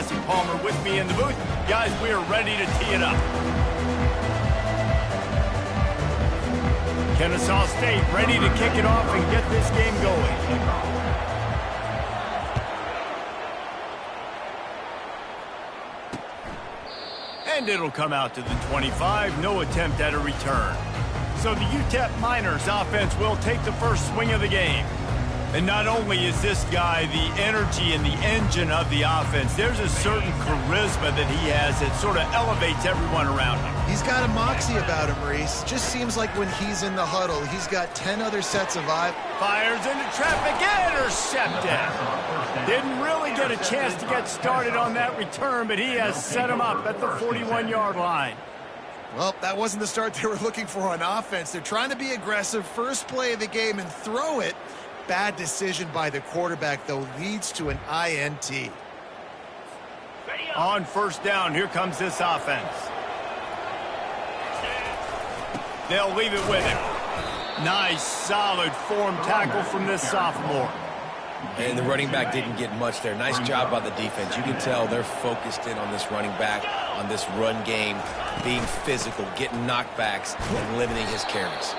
Jesse Palmer with me in the booth. Guys, we are ready to tee it up. Kennesaw State ready to kick it off and get this game going. And it'll come out to the 25. No attempt at a return. So the UTEP Miners offense will take the first swing of the game. And not only is this guy the energy and the engine of the offense, there's a certain charisma that he has that sort of elevates everyone around him. He's got a moxie about him, Reese. Just seems like when he's in the huddle, he's got 10 other sets of eyes. Fires into traffic, intercepted. Didn't really get a chance to get started on that return, but he has set him up at the 41-yard line. Well, that wasn't the start they were looking for on offense. They're trying to be aggressive, first play of the game, and throw it. Bad decision by the quarterback, though, leads to an INT. On first down, here comes this offense. They'll leave it with him. Nice, solid form tackle from this sophomore. And the running back didn't get much there. Nice job by the defense. You can tell they're focused in on this running back, on this run game, being physical, getting knockbacks, and limiting his carries.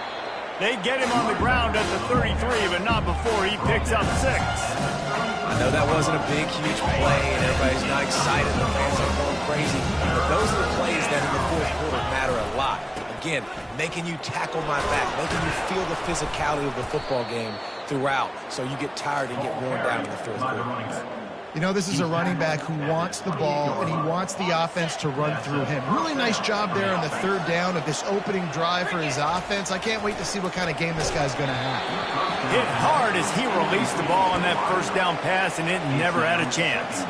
They get him on the ground at the 33, but not before he picks up 6. I know that wasn't a big, huge play, and everybody's not excited. The fans are going crazy. But those are the plays that in the fourth quarter matter a lot. Again, making you tackle my back, making you feel the physicality of the football game throughout, so you get tired and get worn down in the fourth quarter. You know, this is a running back who wants the ball, and he wants the offense to run through him. Really nice job there on the third down of this opening drive for his offense. I can't wait to see what kind of game this guy's going to have. Hit hard as he released the ball on that first down pass, and it never had a chance.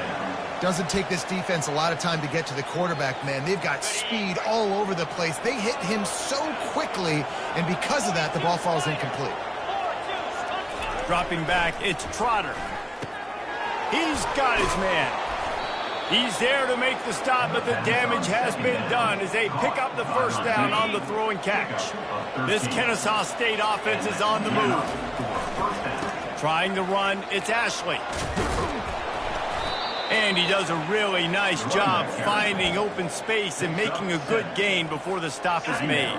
Doesn't take this defense a lot of time to get to the quarterback, man. They've got speed all over the place. They hit him so quickly, and because of that, the ball falls incomplete. Dropping back, it's Trotter. He's got his man. He's there to make the stop, but the damage has been done as they pick up the first down on the throw and catch. This Kennesaw State offense is on the move. Trying to run, it's Ashley. And he does a really nice job finding open space and making a good gain before the stop is made.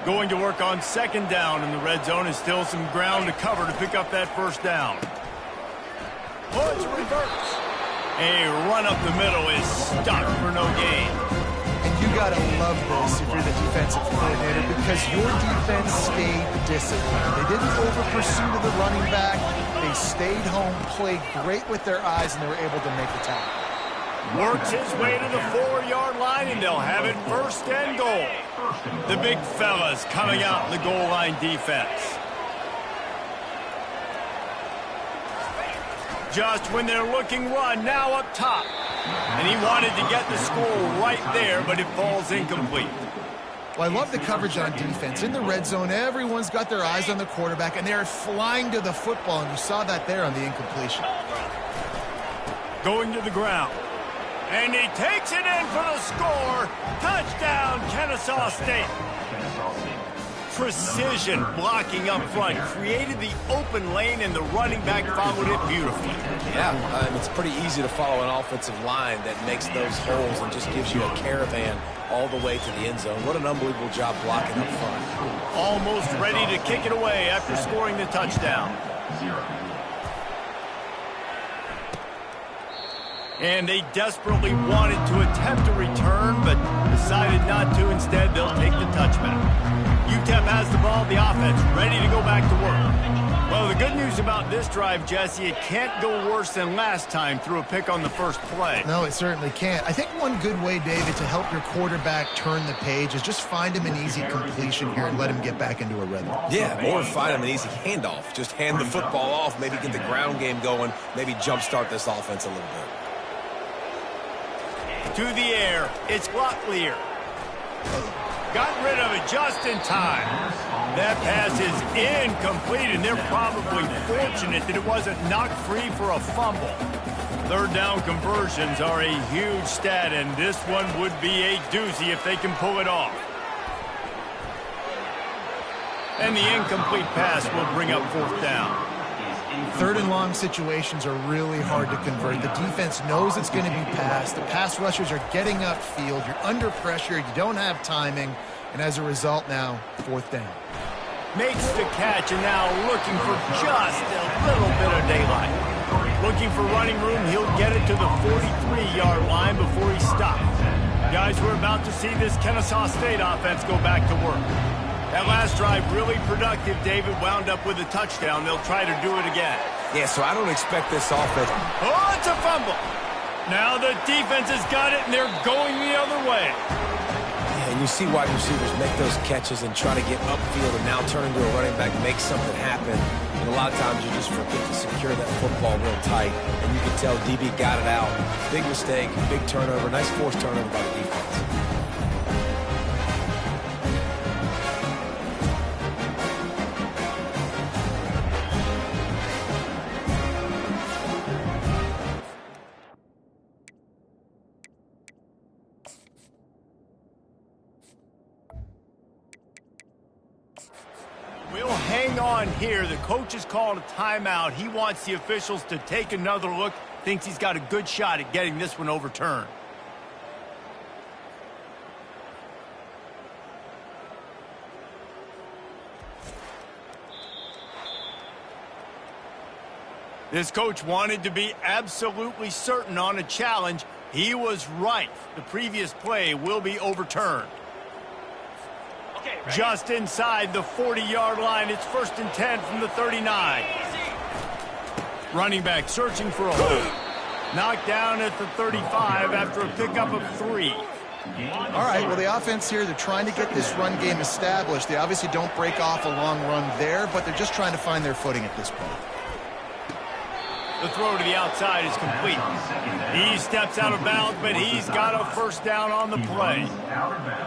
Going to work on second down in the red zone, and still some ground to cover to pick up that first down. Oh, it's reverse. A run up the middle is stuck for no gain. And you got to love this if you're the defensive coordinator, because your defense stayed disciplined. They didn't over-pursue to the running back. They stayed home, played great with their eyes, and they were able to make the tackle. Works his way to the 4-yard line, and they'll have it first and goal. The big fellas coming out in the goal line defense. Just when they're looking run, now up top. And he wanted to get the score right there, but it falls incomplete. Well, I love the coverage on defense. In the red zone, everyone's got their eyes on the quarterback, and they're flying to the football, and you saw that there on the incompletion. Going to the ground. And he takes it in for the score. Touchdown, Kennesaw State. Precision blocking up front created the open lane, and the running back followed it beautifully. Yeah, it's pretty easy to follow an offensive line that makes those holes and just gives you a caravan all the way to the end zone. What an unbelievable job blocking up front. Almost ready to kick it away after scoring the touchdown. And they desperately wanted to attempt a return, but decided not to. Instead, they'll take the touchback. UTEP has the ball, the offense ready to go back to work. Well, the good news about this drive, Jesse, it can't go worse than last time through a pick on the first play. No, it certainly can't. I think one good way, David, to help your quarterback turn the page is just find him an easy completion here and let him get back into a rhythm. Yeah, or find him an easy handoff. Just hand the football off, maybe get the ground game going, maybe jumpstart this offense a little bit. To the air, it's Locklear. Got rid of it just in time. That pass is incomplete, and they're probably fortunate that it wasn't knocked free for a fumble. Third down conversions are a huge stat, and this one would be a doozy if they can pull it off. And the incomplete pass will bring up fourth down. Third and long situations are really hard to convert. The defense knows it's going to be passed. The pass rushers are getting upfield. You're under pressure. You don't have timing. And as a result now, fourth down. Makes the catch and now looking for just a little bit of daylight. Looking for running room, he'll get it to the 43-yard line before he stops. Guys, we're about to see this Kenne St State offense go back to work. That last drive really productive. David wound up with a touchdown. They'll try to do it again. Yeah, so I don't expect this offense. Oh, it's a fumble. Now the defense has got it, and they're going the other way. And you see wide receivers make those catches and try to get upfield and now turn into a running back, make something happen. And a lot of times you just forget to secure that football real tight. And you can tell DB got it out. Big mistake, big turnover, nice forced turnover by the defense. We'll hang on here. The coach has called a timeout. He wants the officials to take another look. Thinks he's got a good shot at getting this one overturned. This coach wanted to be absolutely certain on a challenge. He was right. The previous play will be overturned. Just inside the 40-yard line. It's 1st and 10 from the 39. Running back searching for a hole. Knocked down at the 35 after a pickup of 3. All right, well, the offense here, they're trying to get this run game established. They obviously don't break off a long run there, but they're just trying to find their footing at this point. The throw to the outside is complete. He steps out of bounds, but he's got a first down on the play.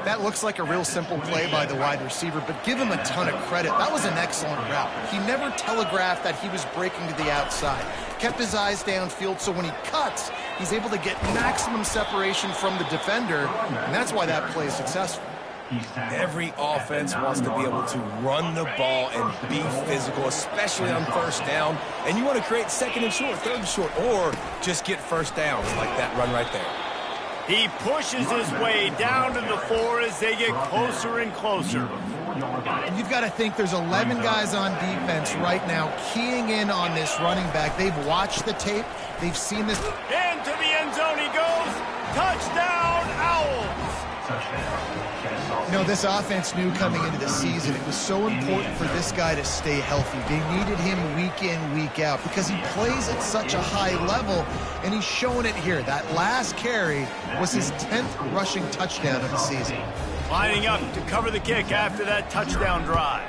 That looks like a real simple play by the wide receiver, but give him a ton of credit. That was an excellent route. He never telegraphed that he was breaking to the outside. Kept his eyes downfield, so when he cuts, he's able to get maximum separation from the defender, and that's why that play is successful. Every offense wants to be able to run the ball and be physical, especially on first down. And you want to create second and short, third and short, or just get first downs like that run right there. He pushes his way down to the 4 as they get closer and closer. And you've got to think there's 11 guys on defense right now keying in on this running back. They've watched the tape. They've seen this. Into the end zone he goes. Touchdown, Owls. You know, this offense knew coming into the season it was so important for this guy to stay healthy. They needed him week in, week out because he plays at such a high level, and he's showing it here. That last carry was his 10th rushing touchdown of the season. Lining up to cover the kick after that touchdown drive.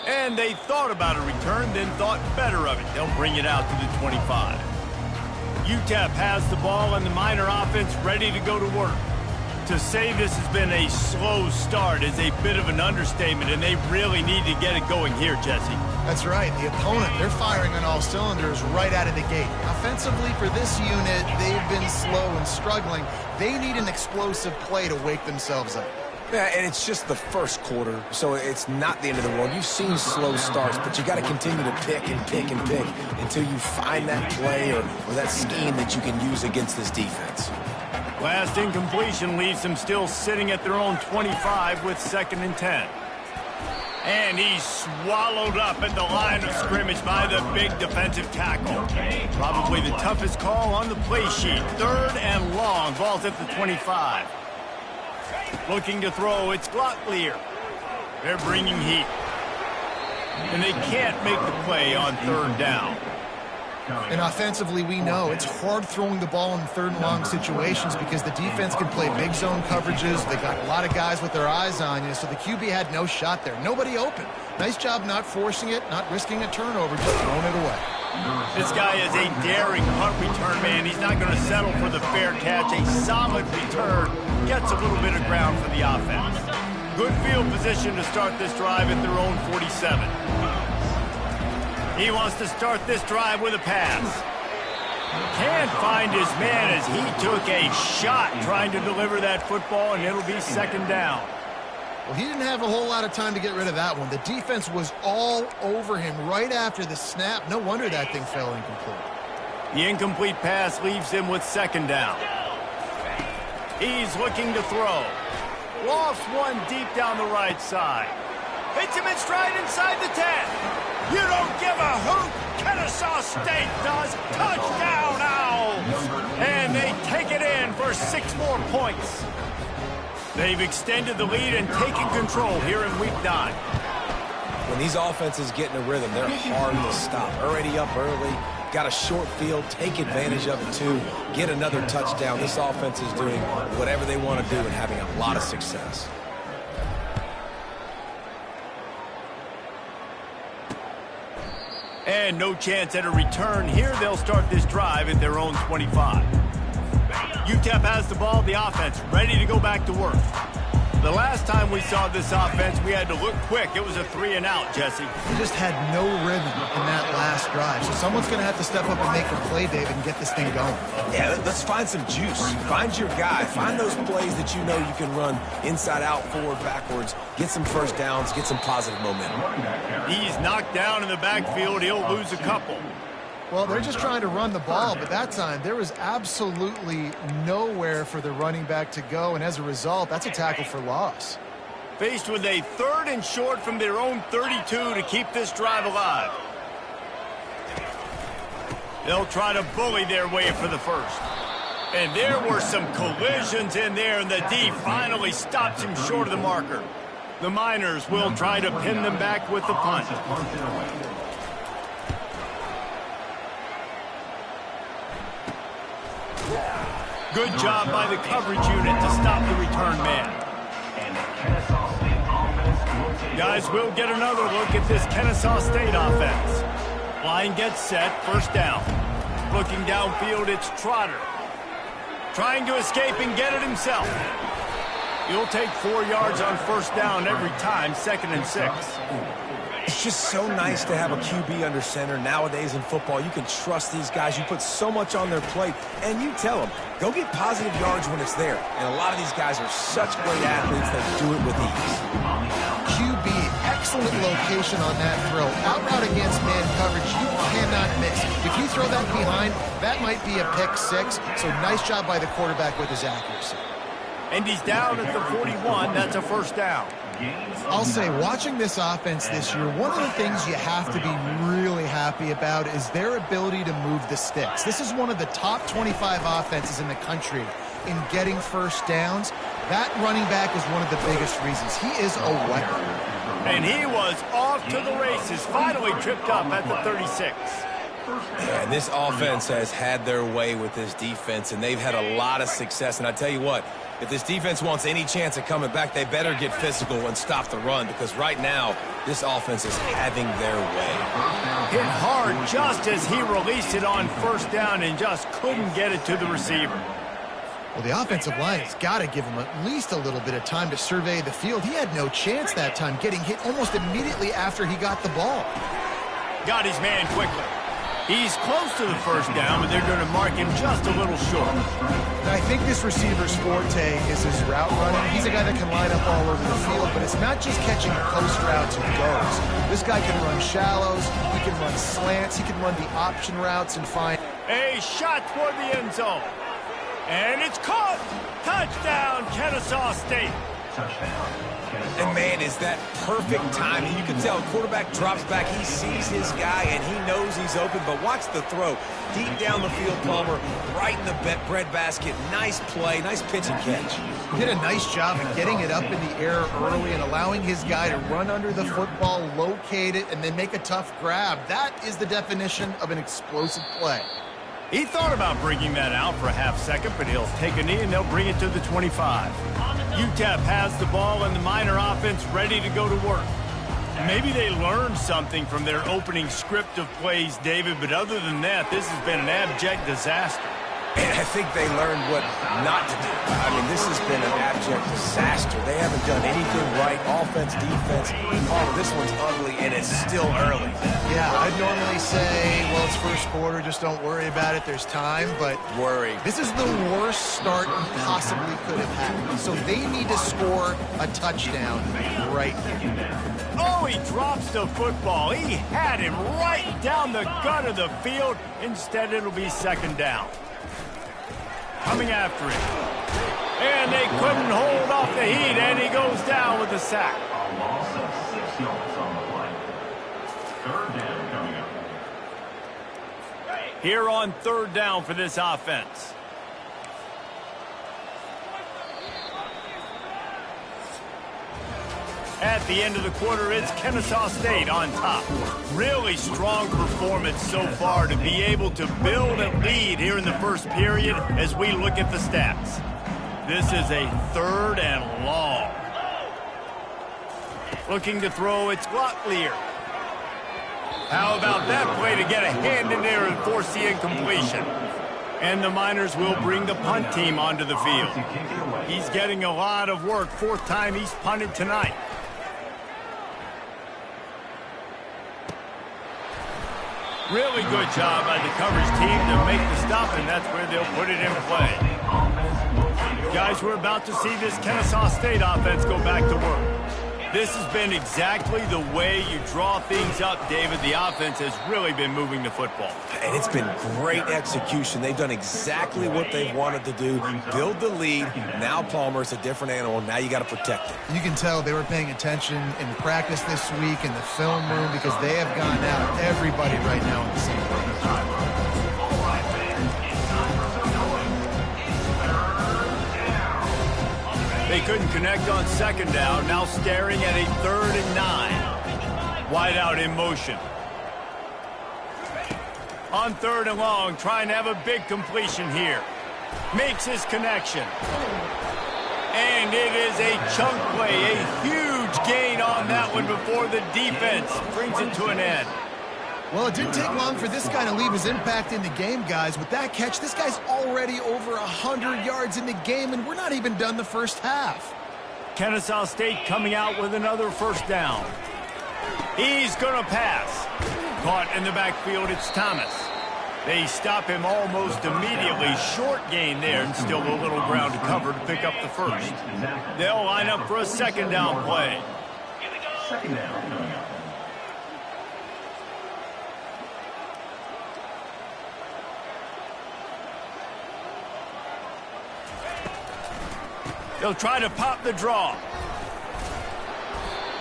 And they thought about a return, then thought better of it. They'll bring it out to the 25. UTEP has the ball and the Miner offense ready to go to work. To say this has been a slow start is a bit of an understatement, and they really need to get it going here, Jesse. That's right. The opponent, they're firing on all cylinders right out of the gate. Offensively, for this unit, they've been slow and struggling. They need an explosive play to wake themselves up. Yeah, and it's just the first quarter, so it's not the end of the world. You've seen slow starts, but you got to continue to pick and pick and pick until you find that play or that scheme that you can use against this defense. Last incompletion leaves them still sitting at their own 25 with 2nd and 10. And he's swallowed up at the line of scrimmage by the big defensive tackle. Probably the toughest call on the play sheet. 3rd and long. Ball's at the 25. Looking to throw, it's Glocklear. They're bringing heat. And they can't make the play on 3rd down. And offensively, we know it's hard throwing the ball in 3rd and long situations because the defense can play big zone coverages. They got a lot of guys with their eyes on you, so the QB had no shot there. Nobody open. Nice job not forcing it, not risking a turnover, just throwing it away. This guy is a daring punt return man. He's not going to settle for the fair catch. A solid return gets a little bit of ground for the offense. Good field position to start this drive at their own 47. He wants to start this drive with a pass. Can't find his man as he took a shot trying to deliver that football, and it'll be 2nd down. Well, he didn't have a whole lot of time to get rid of that one. The defense was all over him right after the snap. No wonder that thing fell incomplete. The incomplete pass leaves him with second down. He's looking to throw. Lofts one deep down the right side. Hits him in stride inside the 10. You don't give a hoot. Kenne State does. Touchdown, Owls. And they take it in for 6 more points. They've extended the lead and taken control here in Week 9. When these offenses get in a rhythm, they're hard to stop. Already up early, got a short field, take advantage of it too, get another touchdown. This offense is doing whatever they want to do and having a lot of success. And no chance at a return here. They'll start this drive at their own 25. UTEP has the ball, the offense ready to go back to work. The last time we saw this offense, we had to look quick. It was a 3-and-out, Jesse. He just had no rhythm in that last drive. So someone's going to have to step up and make a play, David, and get this thing going. Yeah, let's find some juice. Find your guy. Find those plays that you know you can run inside out, forward, backwards. Get some first downs. Get some positive momentum. He's knocked down in the backfield. He'll lose a couple. Well, they're just trying to run the ball, but that time there was absolutely nowhere for the running back to go, and as a result, that's a tackle for loss. Faced with a 3rd and short from their own 32 to keep this drive alive. They'll try to bully their way for the first. And there were some collisions in there, and the D finally stops him short of the marker. The Miners will try to pin them back with the punt. Good job by the coverage unit to stop the return man. Guys, we'll get another look at this Kenne State offense. Line gets set, first down. Looking downfield, it's Trotter. Trying to escape and get it himself. He'll take 4 yards on first down every time, 2nd and 6. It's just so nice to have a QB under center. Nowadays in football, you can trust these guys. You put so much on their plate, and you tell them, go get positive yards when it's there. And a lot of these guys are such great athletes that do it with ease. QB, excellent location on that throw. Out route against man coverage, you cannot miss. If you throw that behind, that might be a pick 6. So nice job by the quarterback with his accuracy. And he's down at the 41. That's a first down. I'll say, watching this offense this year, one of the things you have to be really happy about is their ability to move the sticks. This is one of the top 25 offenses in the country in getting first downs. That running back is one of the biggest reasons. He is a weapon. And he was off to the races, finally tripped up at the 36. And this offense has had their way with this defense, and they've had a lot of success. And I tell you what, if this defense wants any chance of coming back, they better get physical and stop the run, because right now, this offense is having their way. Hit hard just as he released it on first down and just couldn't get it to the receiver. Well, the offensive line has got to give him at least a little bit of time to survey the field. He had no chance that time, getting hit almost immediately after he got the ball. Got his man quickly. He's close to the first down, but they're going to mark him just a little short. And I think this receiver's forte is his route running. He's a guy that can line up all over the field, but it's not just catching post routes and goes. This guy can run shallows, he can run slants, he can run the option routes and find... A shot toward the end zone. And it's caught! Touchdown, Kenne State. And man, is that perfect timing. You can tell quarterback drops back, he sees his guy, and he knows he's open, but watch the throw. Deep down the field, Palmer, right in the breadbasket. Nice play, nice pitch and catch. He did a nice job of getting it up in the air early and allowing his guy to run under the football, locate it, and then make a tough grab. That is the definition of an explosive play. He thought about bringing that out for a half second, but he'll take a knee and they'll bring it to the 25. UTEP has the ball and the Miner offense ready to go to work. Maybe they learned something from their opening script of plays, David, but other than that, this has been an abject disaster. And I think they learned what not to do. I mean, this has been an abject disaster. They haven't done anything right. Offense, defense. Oh, this one's ugly, and it's still early. Yeah, I'd normally say, well, it's first quarter, just don't worry about it. There's time, but Worry. this is the worst start you possibly could have had. So they need to score a touchdown right now. Oh, he drops the football. He had him right down the gut of the field. Instead, it'll be second down. Coming after him. And they couldn't hold off the heat, and he goes down with a sack. A loss of 6 yards on the play. Third down coming up. Here on third down for this offense. At the end of the quarter, it's Kenne St State on top. Really strong performance so far to be able to build a lead here in the first period as we look at the stats. This is a third and long. Looking to throw, it's Locklear. How about that play to get a hand in there and force the incompletion? And the Miners will bring the punt team onto the field. He's getting a lot of work. Fourth time he's punted tonight. Really good job by the coverage team to make the stop, and that's where they'll put it in play. Guys, we're about to see this Kenne St State offense go back to work. This has been exactly the way you draw things up, David. The offense has really been moving the football. And it's been great execution. They've done exactly what they've wanted to do. Build the lead. Now Palmer's a different animal. Now you got to protect it. You can tell they were paying attention in practice this week in the film room because they have gone out, everybody right now in the same page. They couldn't connect on second down. Now staring at a 3rd and 9. Wide out in motion. On 3rd and long, trying to have a big completion here. Makes his connection. And it is a chunk play, a huge gain on that one before the defense brings it to an end. Well, it didn't take long for this guy to leave his impact in the game, guys. With that catch, this guy's already over 100 yards in the game, and we're not even done the first half. Kenne St State coming out with another first down. He's going to pass. Caught in the backfield, it's Thomas. They stop him almost immediately. Short gain there, and still a little ground to cover to pick up the first. They'll line up for a second down play. Second down coming up. They'll try to pop the draw.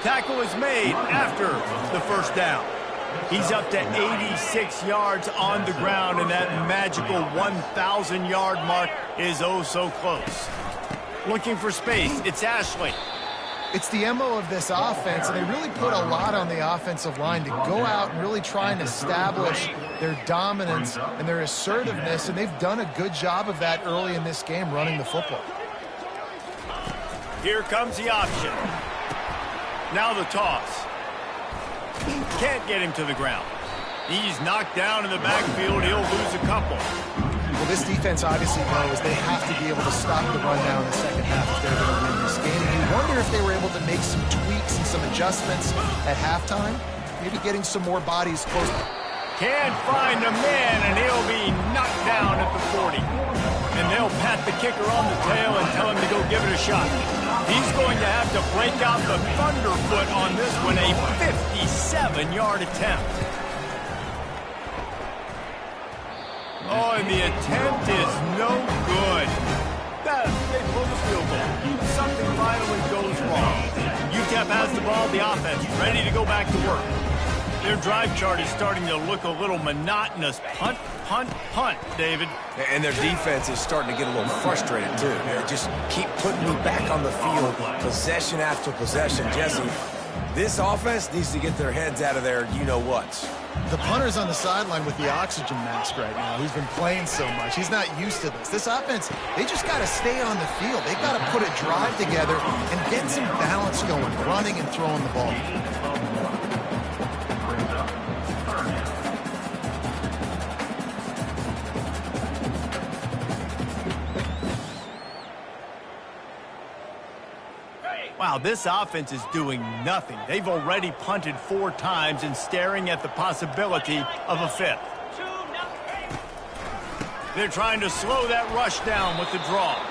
Tackle is made after the first down. He's up to 86 yards on the ground, and that magical 1,000-yard mark is oh so close. Looking for space, it's Ashley. It's the MO of this offense, and they really put a lot on the offensive line to go out and really try and establish their dominance and their assertiveness, and they've done a good job of that early in this game, running the football. Here comes the option. Now the toss. Can't get him to the ground. He's knocked down in the backfield. He'll lose a couple. Well, this defense obviously knows they have to be able to stop the run now in the second half if they're going to win this game. And you wonder if they were able to make some tweaks and some adjustments at halftime, maybe getting some more bodies close. Can't find a man, and he'll be knocked down at the 40. And they'll pat the kicker on the tail and tell him to go give it a shot. He's going to have to break out the thunderfoot on this one, a 57-yard attempt. Oh, and the attempt is no good. They pull the field goal. Something finally goes wrong. UTEP has the ball, the offense ready to go back to work. Their drive chart is starting to look a little monotonous. Punt, punt, punt, David. And their defense is starting to get a little frustrated, too. They just keep putting me back on the field, possession after possession. Jesse, this offense needs to get their heads out of their you-know-whats. The punter's on the sideline with the oxygen mask right now. He's been playing so much. He's not used to this. This offense, they just got to stay on the field. They've got to put a drive together and get some balance going, running and throwing the ball. Wow, this offense is doing nothing. They've already punted 4 times and staring at the possibility of a 5th. They're trying to slow that rush down with the draw.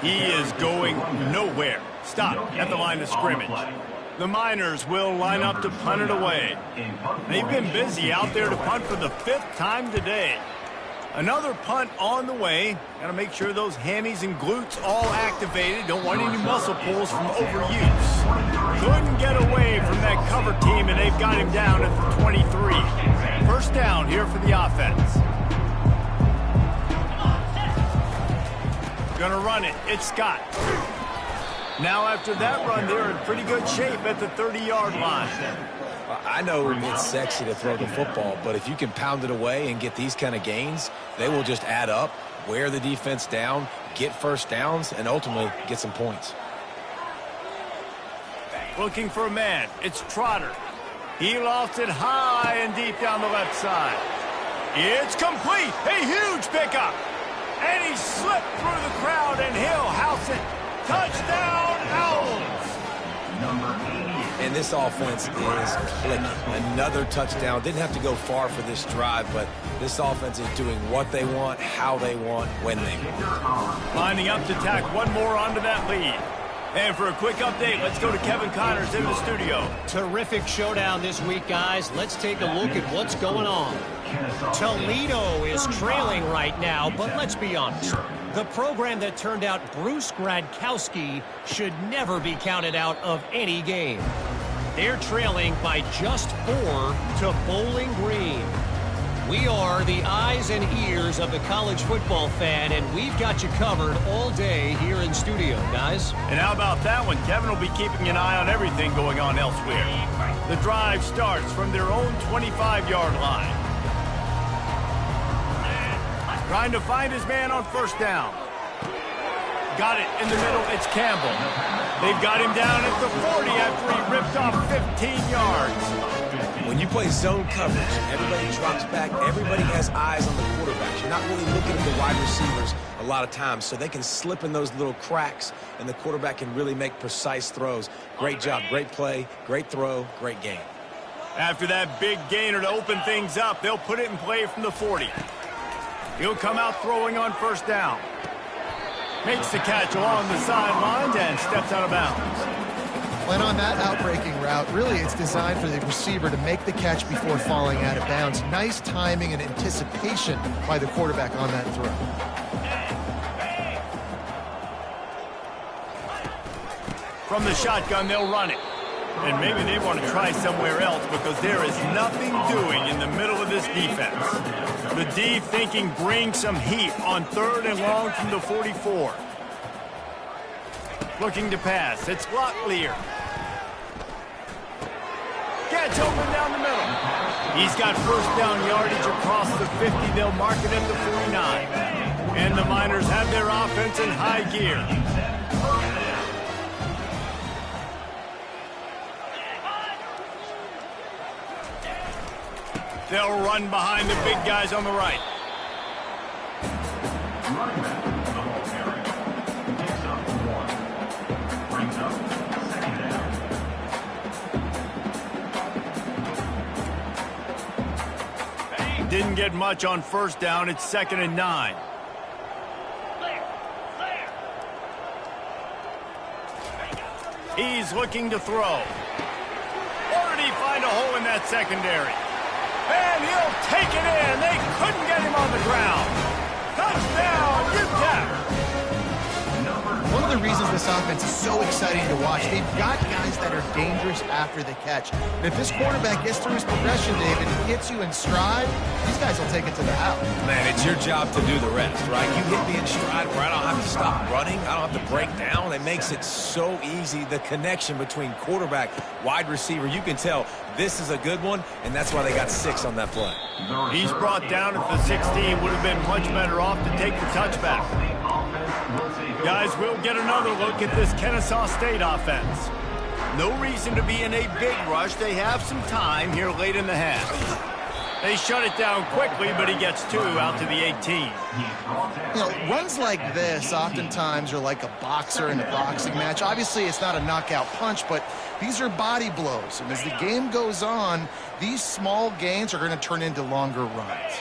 He is going nowhere. Stop at the line of scrimmage. The Miners will line up to punt it away. They've been busy out there to punt for the 5th time today. Another punt on the way. Got to make sure those hammies and glutes all activated. Don't want any muscle pulls from overuse. Couldn't get away from that cover team, and they've got him down at the 23. First down here for the offense. Gonna run it. It's Scott. Now after that run, they're in pretty good shape at the 30-yard line. I know it's sexy to throw the football, but if you can pound it away and get these kind of gains, they will just add up, wear the defense down, get first downs, and ultimately get some points. Looking for a man. It's Trotter. He lost it high and deep down the left side. It's complete. A huge pickup. And he slipped through the crowd, and he'll house it. Touchdown, Owls. And this offense is clicking. Another touchdown. Didn't have to go far for this drive, but this offense is doing what they want, how they want, when they want. Lining up to tack one more onto that lead. And for a quick update, let's go to Kevin Connors in the studio. Terrific showdown this week, guys. Let's take a look at what's going on. Toledo is trailing right now, but let's be honest. The program that turned out Bruce Gradkowski should never be counted out of any game. They're trailing by just 4 to Bowling Green. We are the eyes and ears of the college football fan, and we've got you covered all day here in studio, guys. And how about that one? Kevin will be keeping an eye on everything going on elsewhere. The drive starts from their own 25-yard line. Trying to find his man on first down. Got it in the middle. It's Campbell. They've got him down at the 40 after he ripped off 15 yards. When you play zone coverage, everybody drops back. Everybody has eyes on the quarterbacks. You're not really looking at the wide receivers a lot of times, so they can slip in those little cracks, and the quarterback can really make precise throws. Great job, great play, great throw, great game. After that big gainer to open things up, they'll put it in play from the 40. He'll come out throwing on first down. Makes the catch along the sidelines and steps out of bounds. And on that outbreaking route, really it's designed for the receiver to make the catch before falling out of bounds. Nice timing and anticipation by the quarterback on that throw. From the shotgun, they'll run it. And maybe they want to try somewhere else because there is nothing doing in the middle of this defense. The D thinking bring some heat on 3rd and long from the 44. Looking to pass. It's Locklear. Gets open down the middle. He's got first down yardage across the 50. They'll mark it at the 49. And the Miners have their offense in high gear. They'll run behind the big guys on the right. Didn't get much on first down. It's 2nd and 9. He's looking to throw. Or did he find a hole in that secondary? And he'll take it in. They couldn't get him on the ground. Touchdown, UTEP. One of the reasons this offense is so exciting to watch, they've got guys that are dangerous after the catch. And if this quarterback gets through his progression, David, and hits you in stride, these guys will take it to the house. Man, it's your job to do the rest, right? You hit me in stride where I don't have to stop running. I don't have to break down. It makes it so easy. The connection between quarterback, wide receiver, you can tell this is a good one, and that's why they got 6 on that play. He's brought down at the 16. Would have been much better off to take the touchback. Guys, we'll get another look at this Kenne St State offense. No reason to be in a big rush. They have some time here late in the half. They shut it down quickly, but he gets 2 out to the 18. You know, runs like this oftentimes are like a boxer in a boxing match. Obviously, it's not a knockout punch, but these are body blows. And as the game goes on, these small gains are going to turn into longer runs.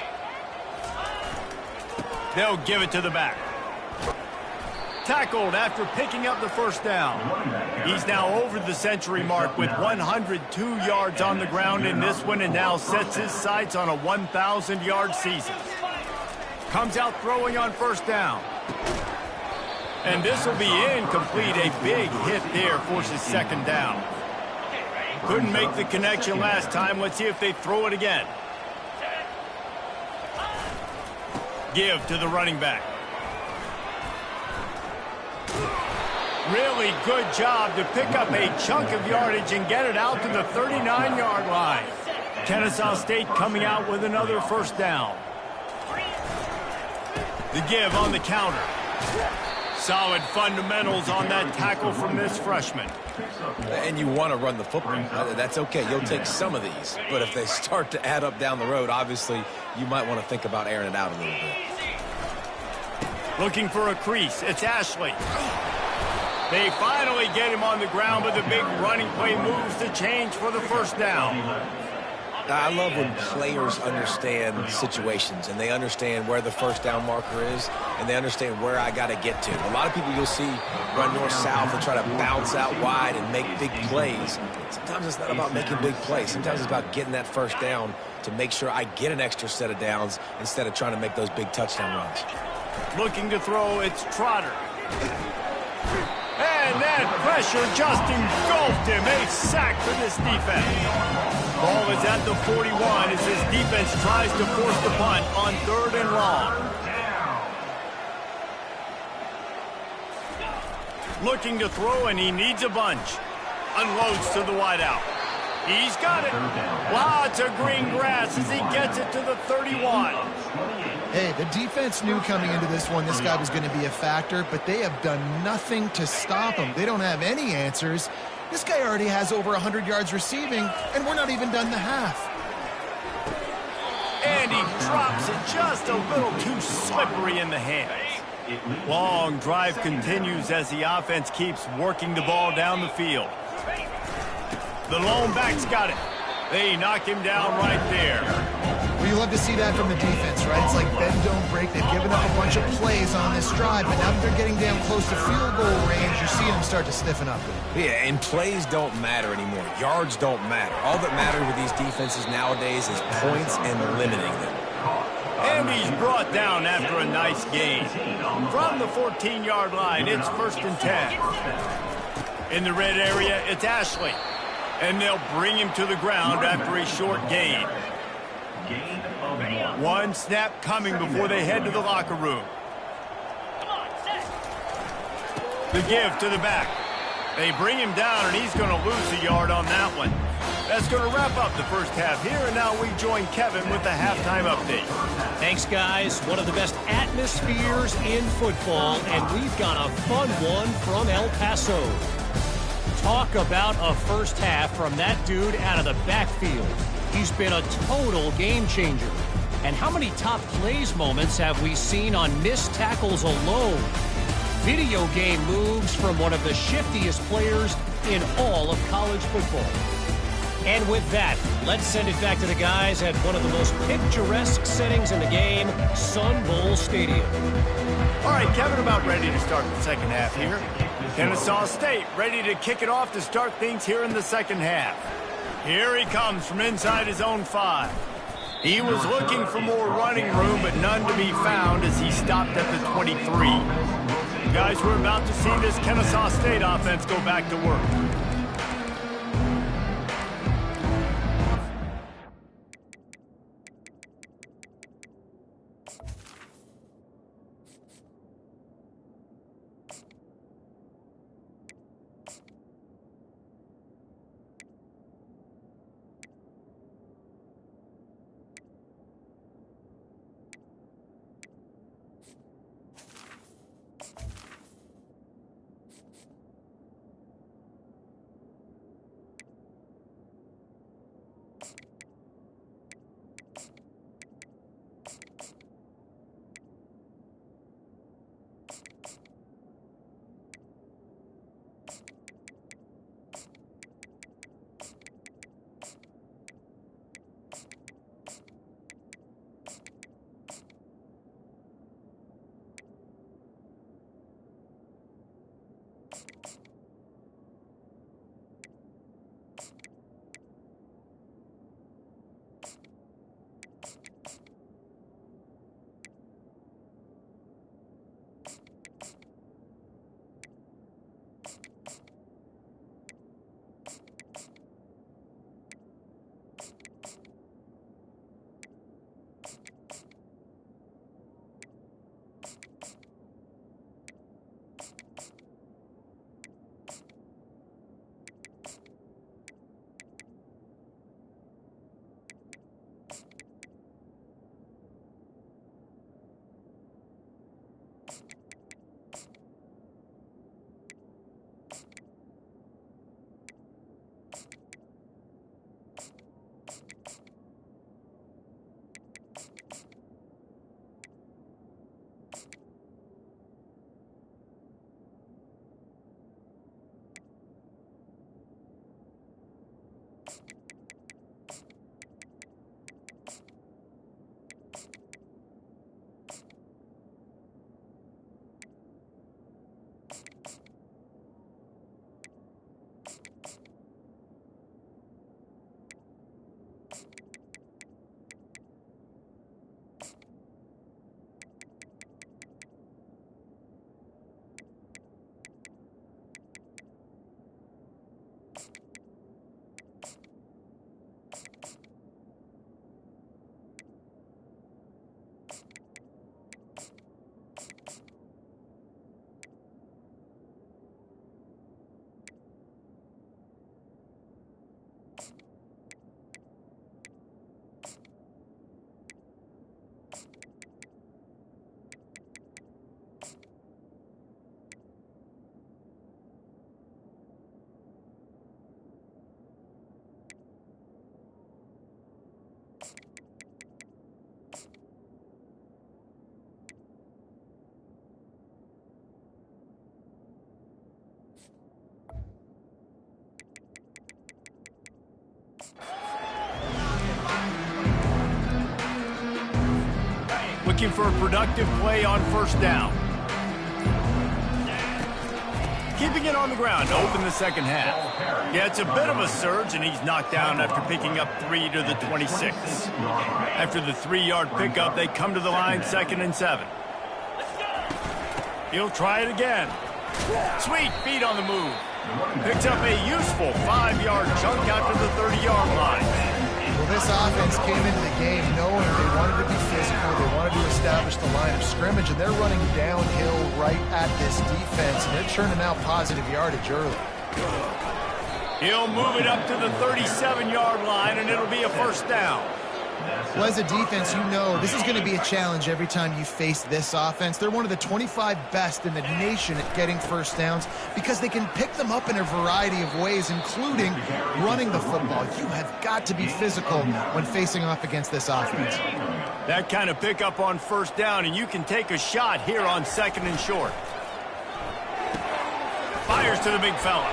They'll give it to the back. Tackled after picking up the first down. He's now over the century mark with 102 yards on the ground in this one, and now sets his sights on a 1,000-yard season. Comes out throwing on first down. And this will be incomplete. A big hit there forces second down. Couldn't make the connection last time. Let's see if they throw it again. Give to the running back. Really good job to pick up a chunk of yardage and get it out to the 39-yard line. Kenne State coming out with another first down. The give on the counter. Solid fundamentals on that tackle from this freshman. And you want to run the football. That's okay. You'll take some of these. But if they start to add up down the road, obviously, you might want to think about airing it out a little bit. Looking for a crease. It's Ashley. They finally get him on the ground, but the big running play moves the change for the first down. I love when players understand situations and they understand where the first down marker is and they understand where I got to get to. A lot of people you'll see run north-south and try to bounce out wide and make big plays. Sometimes it's not about making big plays. Sometimes it's about getting that first down to make sure I get an extra set of downs instead of trying to make those big touchdown runs. Looking to throw, it's Trotter. And that pressure just engulfed him. A sack for this defense. Ball is at the 41 as his defense tries to force the punt on 3rd and long. Looking to throw, and he needs a bunch. Unloads to the wideout. He's got it. Lots of green grass as he gets it to the 31. Hey, the defense knew coming into this one this guy was going to be a factor, but they have done nothing to stop him. They don't have any answers. This guy already has over 100 yards receiving, and we're not even done the half. And he drops it just a little too slippery in the hands. Long drive continues as the offense keeps working the ball down the field. The lone back's got it. They knock him down right there. Well, you love to see that from the defense, right? It's like bend, don't break. They've given up a bunch of plays on this drive, but now that they're getting down close to field goal range, you're seeing them start to stiffen up. Yeah, and plays don't matter anymore. Yards don't matter. All that matters with these defenses nowadays is points and limiting them. And he's brought down after a nice gain. From the 14-yard line, it's 1st and 10. In the red area, it's Ashley. And they'll bring him to the ground after a short gain. One snap coming before they head to the locker room. The give to the back. They bring him down, and he's going to lose a yard on that one. That's going to wrap up the first half here, and now we join Kevin with the halftime update. Thanks, guys. One of the best atmospheres in football, and we've got a fun one from El Paso. Talk about a first half from that dude out of the backfield. He's been a total game changer. And how many top plays moments have we seen on missed tackles alone? Video game moves from one of the shiftiest players in all of college football. And with that, let's send it back to the guys at one of the most picturesque settings in the game, Sun Bowl Stadium. All right, Kevin, about ready to start the second half here. Kenne State ready to kick it off to start things here in the second half. Here he comes from inside his own 5. He was looking for more running room, but none to be found as he stopped at the 23. Guys, we're about to see this Kenne State offense go back to work. Looking for a productive play on first down. Keeping it on the ground to open the second half. Yeah, it's a bit of a surge, and he's knocked down after picking up 3 to the 26. After the 3-yard pickup, they come to the line 2nd and 7. He'll try it again. Sweet feet on the move. Picks up a useful 5-yard chunk out to the 30-yard line. Well, this offense came into the game knowing they wanted to be physical, they wanted to establish the line of scrimmage, and they're running downhill right at this defense, and they're churning out positive yardage early. He'll move it up to the 37-yard line, and it'll be a first down. Well, as a defense, you know this is going to be a challenge every time you face this offense. They're one of the 25 best in the nation at getting first downs because they can pick them up in a variety of ways, including running the football. You have got to be physical when facing off against this offense. That kind of pickup on first down, and you can take a shot here on 2nd and short. Fires to the big fella.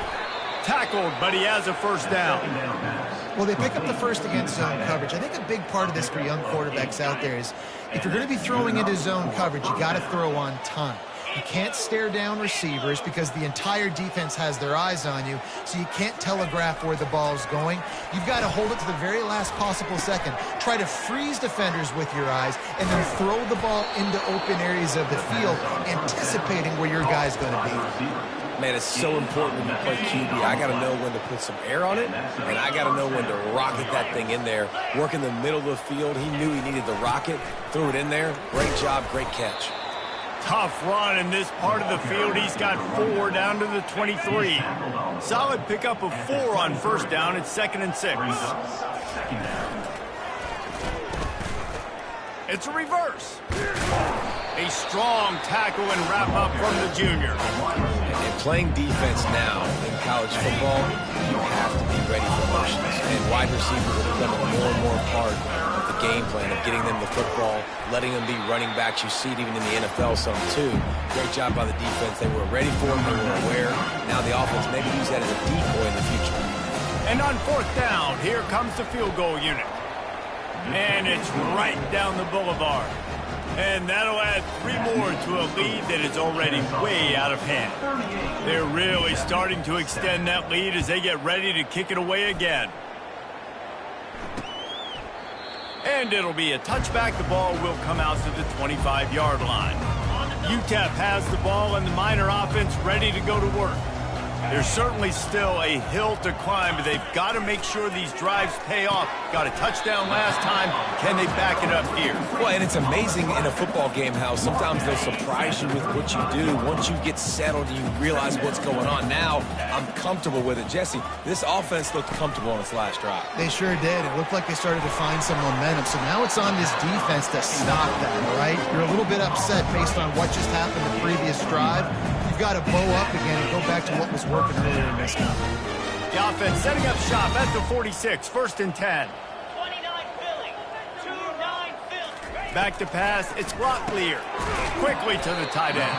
Tackled, but he has a first down. Well, they pick up the first against zone coverage. I think a big part of this for young quarterbacks out there is if you're going to be throwing into zone coverage, you got to throw on time. You can't stare down receivers because the entire defense has their eyes on you, so you can't telegraph where the ball's going. You've got to hold it to the very last possible second. Try to freeze defenders with your eyes and then throw the ball into open areas of the field, anticipating where your guy's going to be. Man, it's so important when you play QB. I got to know when to put some air on it, and I got to know when to rocket that thing in there. Work in the middle of the field. He knew he needed the rocket, threw it in there. Great job, great catch. Tough run in this part of the field. He's got 4 down to the 23. Solid pickup of 4 on first down. It's 2nd and 6. It's a reverse. A strong tackle and wrap up from the junior. And playing defense now in college football, you have to be ready for motions. And wide receivers are becoming more and more part of the game plan of getting them the football, letting them be running backs. You see it even in the NFL some too. Great job by the defense. They were ready for it. They were aware. Now the offense maybe use that as a decoy in the future. And on 4th down, here comes the field goal unit. And it's right down the boulevard. And that'll add 3 more to a lead that is already way out of hand. They're really starting to extend that lead as they get ready to kick it away again. And it'll be a touchback. The ball will come out to the 25-yard line. UTEP has the ball and the Miner offense ready to go to work. There's certainly still a hill to climb, but they've got to make sure these drives pay off. Got a touchdown last time. Can they back it up here? Well, and it's amazing in a football game how sometimes they'll surprise you with what you do. Once you get settled and you realize what's going on. Now, I'm comfortable with it. Jesse, this offense looked comfortable on its last drive. They sure did. It looked like they started to find some momentum. So now it's on this defense to stop that, all right? You're a little bit upset based on what just happened the previous drive. You've got to bow up again and go back to what was working earlier in this game. The offense setting up shop at the 46, 1st and 10. 29 Philly, 2-9 Philly. Back to pass, it's Locklear. Quickly to the tight end.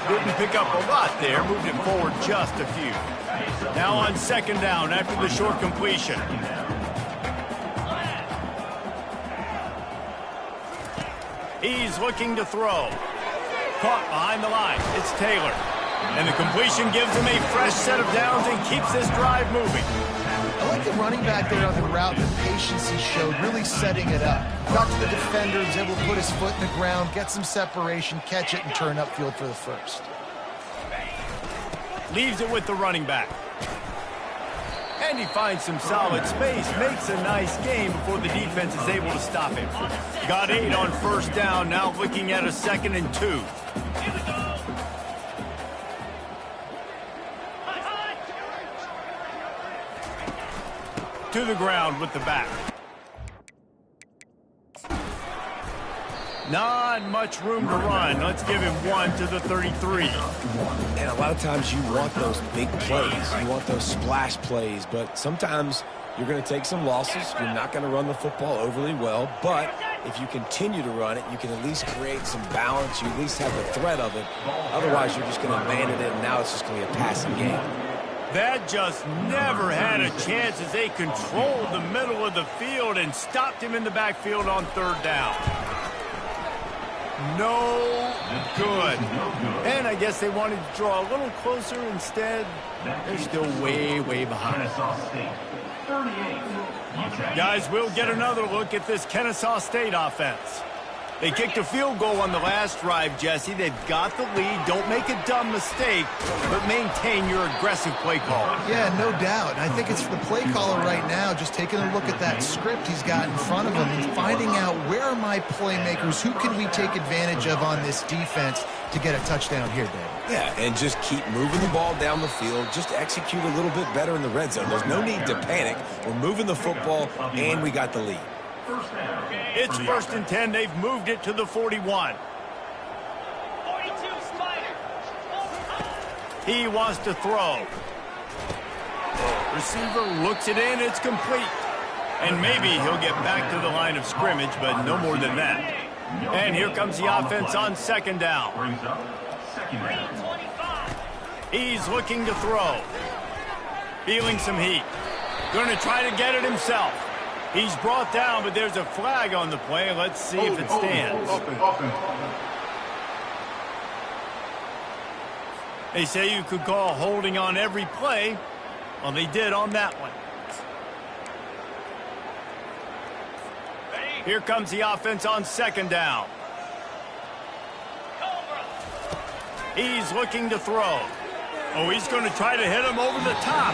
Didn't pick up a lot there, moved it forward just a few. Now on 2nd down after the short completion. He's looking to throw. Caught behind the line. It's Taylor. And the completion gives him a fresh set of downs and keeps this drive moving. I like the running back there on the route, the patience he showed, really setting it up. Got to the defender, was able to put his foot in the ground, get some separation, catch it, and turn upfield for the first. Leaves it with the running back. And he finds some solid space, makes a nice game before the defense is able to stop him. Got 8 on 1st down, now looking at a 2nd and 2. To the ground with the back. Not much room to run. Let's give him 1 to the 33. And a lot of times you want those big plays. You want those splash plays. But sometimes you're going to take some losses. You're not going to run the football overly well. But if you continue to run it, you can at least create some balance. You at least have the threat of it. Otherwise, you're just going to abandon it, and now it's just going to be a passing game. That just never had a chance as they controlled the middle of the field and stopped him in the backfield on 3rd down. No good. And I guess they wanted to draw a little closer. Instead, they're still way, way behind. Guys, we'll get another look at this Kenne State offense. They kicked a field goal on the last drive, Jesse. They've got the lead. Don't make a dumb mistake, but maintain your aggressive play call. Yeah, no doubt. I think it's the play caller right now just taking a look at that script he's got in front of him and finding out where are my playmakers, who can we take advantage of on this defense to get a touchdown here, Dave. Yeah, and just keep moving the ball down the field. Just execute a little bit better in the red zone. There's no need to panic. We're moving the football, and we got the lead. It's 1st and 10. They've moved it to the 41. 42 Spider. He wants to throw. Receiver looks it in. It's complete. And maybe he'll get back to the line of scrimmage, but no more than that. And here comes the offense on 2nd down. He's looking to throw. Feeling some heat. Going to try to get it himself. He's brought down, but there's a flag on the play. Let's see if it stands. They say you could call holding on every play. Well, they did on that one. Here comes the offense on 2nd down. He's looking to throw. Oh, he's going to try to hit him over the top.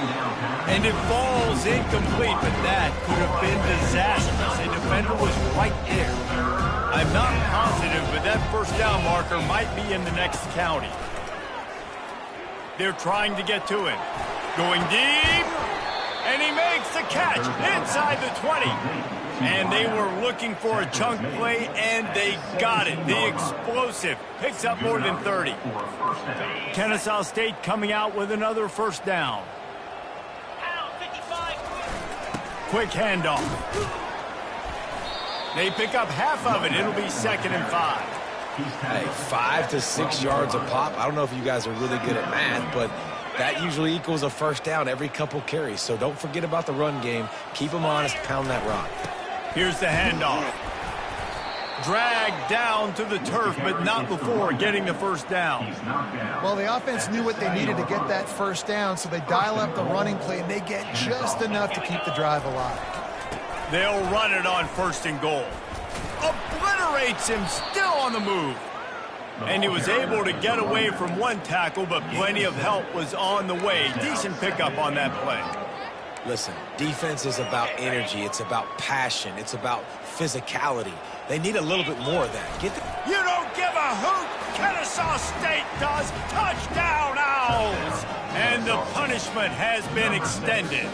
And it falls incomplete, but that could have been disastrous. The defender was right there. I'm not positive, but that 1st down marker might be in the next county. They're trying to get to him. Going deep. And he makes the catch inside the 20. And they were looking for a chunk play, and they got it. The explosive picks up more than 30. Kenne State coming out with another 1st down. Quick handoff. They pick up half of it. It'll be 2nd and 5. Hey, 5 to 6 yards a pop. I don't know if you guys are really good at math, but that usually equals a first down every couple carries. So don't forget about the run game. Keep them honest, pound that rock. Here's the handoff. Dragged down to the turf, but not before getting the first down. Well, the offense knew what they needed to get that first down, so they dial up the running play, and they get just enough to keep the drive alive. They'll run it on 1st and goal. Obliterates him, still on the move. And he was able to get away from one tackle, but plenty of help was on the way. Decent pickup on that play. Listen, defense is about energy. It's about passion. It's about physicality. They need a little bit more of that. You don't give a hoot. Kenne State does. Touchdown, Owls. And the punishment has been extended.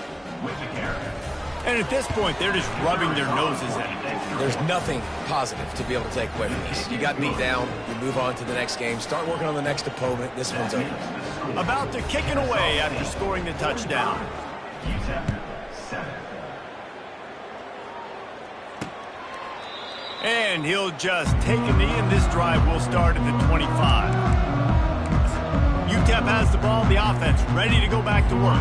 And at this point, they're just rubbing their noses in it. There's nothing positive to be able to take away from this. You got beat down. You move on to the next game. Start working on the next opponent. This one's over. About to kick it away after scoring the touchdown. UTEP 7. And he'll just take a knee, and this drive will start at the 25. UTEP has the ball, the offense ready to go back to work.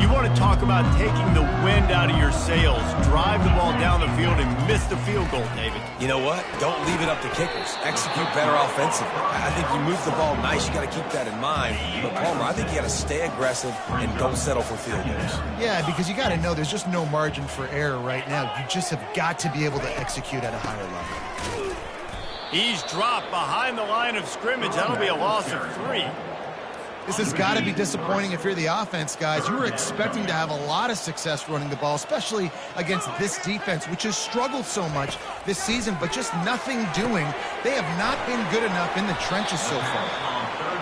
You want to talk about taking the wind out of your sails. Drive the ball down the field and miss the field goal, David. You know what? Don't leave it up to kickers. Execute better offensively. I think you move the ball nice. You got to keep that in mind. But, Palmer, I think you got to stay aggressive and don't settle for field goals. Yeah, because you got to know there's just no margin for error right now. You just have got to be able to execute at a higher level. He's dropped behind the line of scrimmage. That'll be a loss of 3. This has got to be disappointing if you're the offense, guys. You were expecting to have a lot of success running the ball, especially against this defense, which has struggled so much this season, but just nothing doing. They have not been good enough in the trenches so far.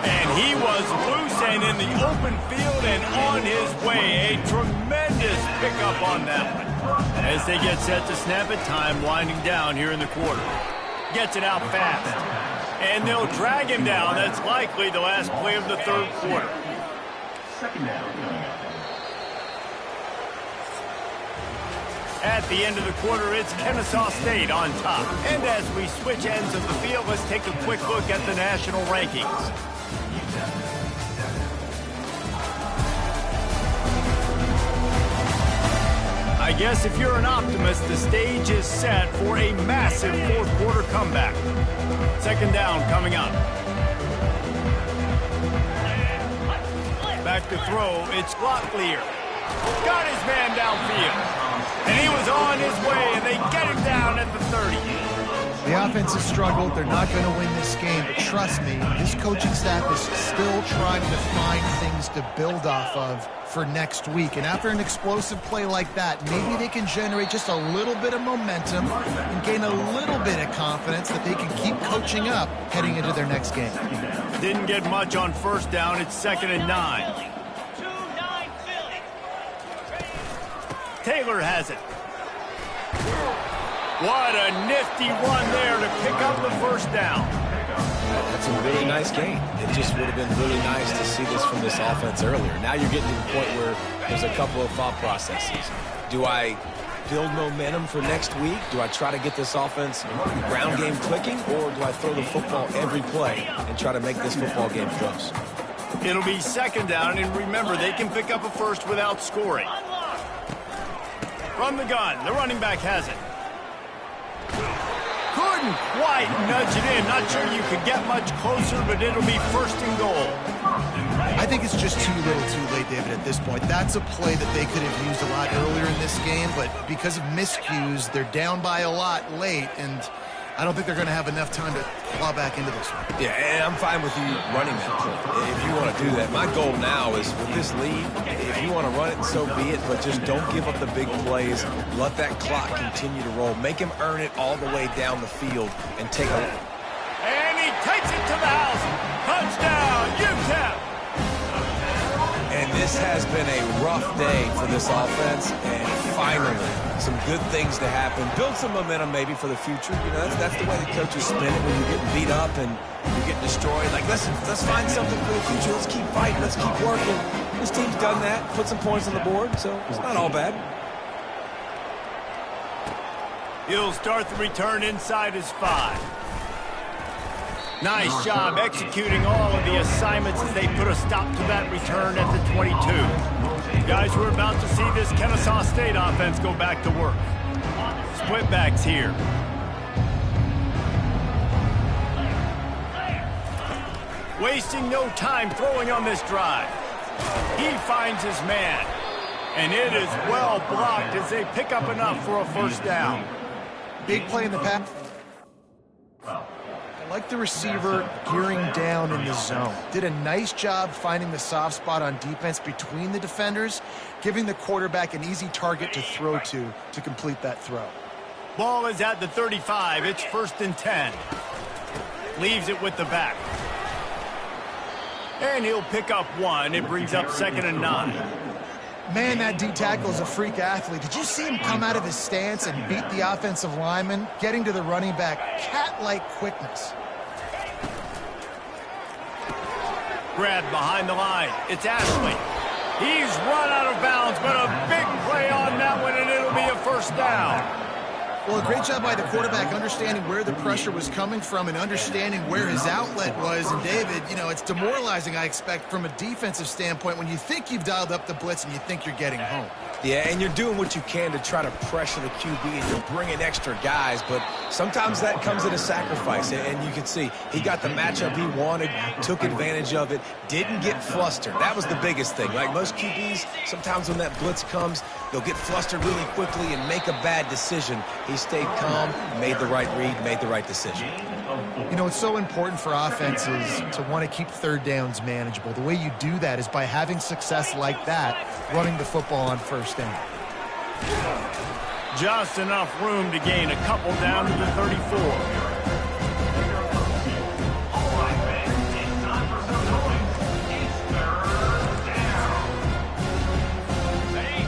And he was loose and in the open field and on his way. A tremendous pickup on that one. As they get set to snap it, time winding down here in the quarter. Gets it out fast. And they'll drag him down. That's likely the last play of the 3rd quarter. 2nd down. At the end of the quarter, it's Kenne State on top. And as we switch ends of the field, let's take a quick look at the national rankings. I guess if you're an optimist, the stage is set for a massive 4th quarter comeback. 2nd down coming up. Back to throw, it's Locklear. Got his man downfield. And he was on his way, and they get him down at the 30. The offense has struggled. They're not going to win this game, but trust me, this coaching staff is still trying to find things to build off of for next week. And after an explosive play like that, maybe they can generate just a little bit of momentum and gain a little bit of confidence that they can keep coaching up heading into their next game. Didn't get much on 1st down. It's 2nd and 9. 2-9 Philly. Taylor has it. What a nifty run there to pick up the 1st down. That's a really nice game. It just would have been really nice to see this from this offense earlier. Now you're getting to the point where there's a couple of thought processes. Do I build momentum for next week? Do I try to get this offense ground game clicking, or do I throw the football every play and try to make this football game close? It'll be 2nd down, and remember, they can pick up a 1st without scoring. From the gun, the running back has it. Couldn't quite nudge it in. Not sure you could get much closer, but it'll be 1st and goal. I think it's just too little too late, David, at this point. That's a play that they could have used a lot earlier in this game, but because of miscues, they're down by a lot late, and I don't think they're going to have enough time to claw back into this one. Yeah, and I'm fine with you running that play if you want to do that. My goal now is with this lead, if you want to run it, so be it, but just don't give up the big plays. Let that clock continue to roll. Make him earn it all the way down the field and take a... And he takes it to the house. Touchdown, UTEP. And this has been a rough day for this offense, and finally, some good things to happen. Build some momentum maybe for the future. You know, that's the way the coaches spin it when you're getting beat up and you're getting destroyed. Like, let's find something for the future. Let's keep fighting. Let's keep working. This team's done that, put some points on the board, so it's not all bad. He'll start the return inside his 5. Nice job executing all of the assignments as they put a stop to that return at the 22. Guys, we're about to see this Kenne State offense go back to work. Split backs here. Wasting no time throwing on this drive. He finds his man. And it is well blocked as they pick up enough for a first down. Big play in the pass. I like the receiver gearing down in the zone. Did a nice job finding the soft spot on defense between the defenders, giving the quarterback an easy target to throw to complete that throw. Ball is at the 35. It's 1st and 10. Leaves it with the back. And he'll pick up 1. It brings up 2nd and 9. Man, that D tackle is a freak athlete. Did you see him come out of his stance and beat the offensive lineman, getting to the running back? Cat-like quickness. Grab behind the line. It's Ashley. He's run out of bounds, but a big play on that one, and it'll be a first down. Well, a great job by the quarterback understanding where the pressure was coming from and understanding where his outlet was. And, David, you know, it's demoralizing, I expect, from a defensive standpoint when you think you've dialed up the blitz and you think you're getting home. Yeah, and you're doing what you can to try to pressure the QB, and you're bringing extra guys, but sometimes that comes at a sacrifice, and you can see he got the matchup he wanted, took advantage of it, didn't get flustered. That was the biggest thing. Like most QBs, sometimes when that blitz comes, they'll get flustered really quickly and make a bad decision. He stayed calm, made the right read, made the right decision. You know, it's so important for offenses to want to keep third downs manageable. The way you do that is by having success like that, running the football on first down. Just enough room to gain a couple down to the 34.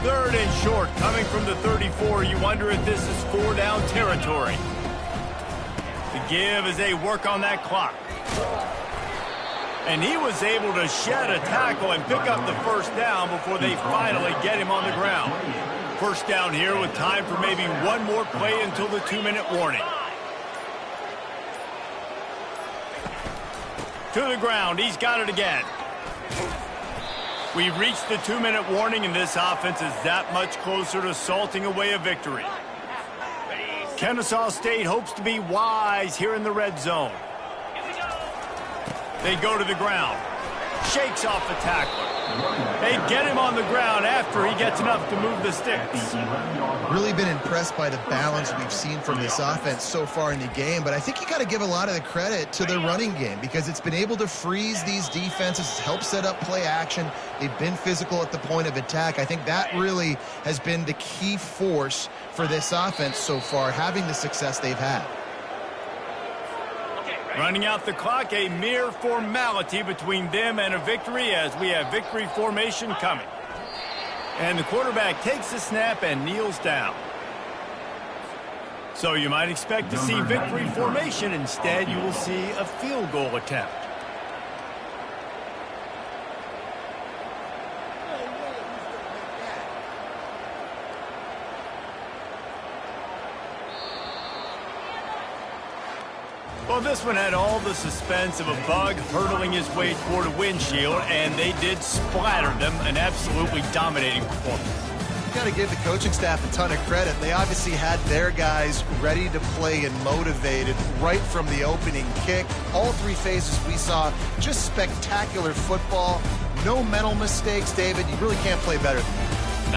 Third and short, coming from the 34. You wonder if this is 4-down territory. The give as they work on that clock. And he was able to shed a tackle and pick up the first down before they finally get him on the ground. First down here with time for maybe one more play until the 2-minute warning. To the ground, he's got it again. We've reached the 2-minute warning, and this offense is that much closer to salting away a victory. Kenne State hopes to be wise here in the red zone. They go to the ground. Shakes off the tackler. They get him on the ground after he gets enough to move the sticks. Really been impressed by the balance we've seen from this offense so far in the game, but I think you got to give a lot of the credit to the running game because it's been able to freeze these defenses, help set up play action. They've been physical at the point of attack. I think that really has been the key force for this offense so far, having the success they've had. Running out the clock, a mere formality between them and a victory as we have victory formation coming. And the quarterback takes the snap and kneels down. So you might expect to see victory formation. Instead, you will see a field goal attempt. Well, this one had all the suspense of a bug hurtling his way toward a windshield, and they did splatter them, an absolutely dominating performance. You got to give the coaching staff a ton of credit. They obviously had their guys ready to play and motivated right from the opening kick. All three phases we saw, just spectacular football. No mental mistakes, David. You really can't play better than that.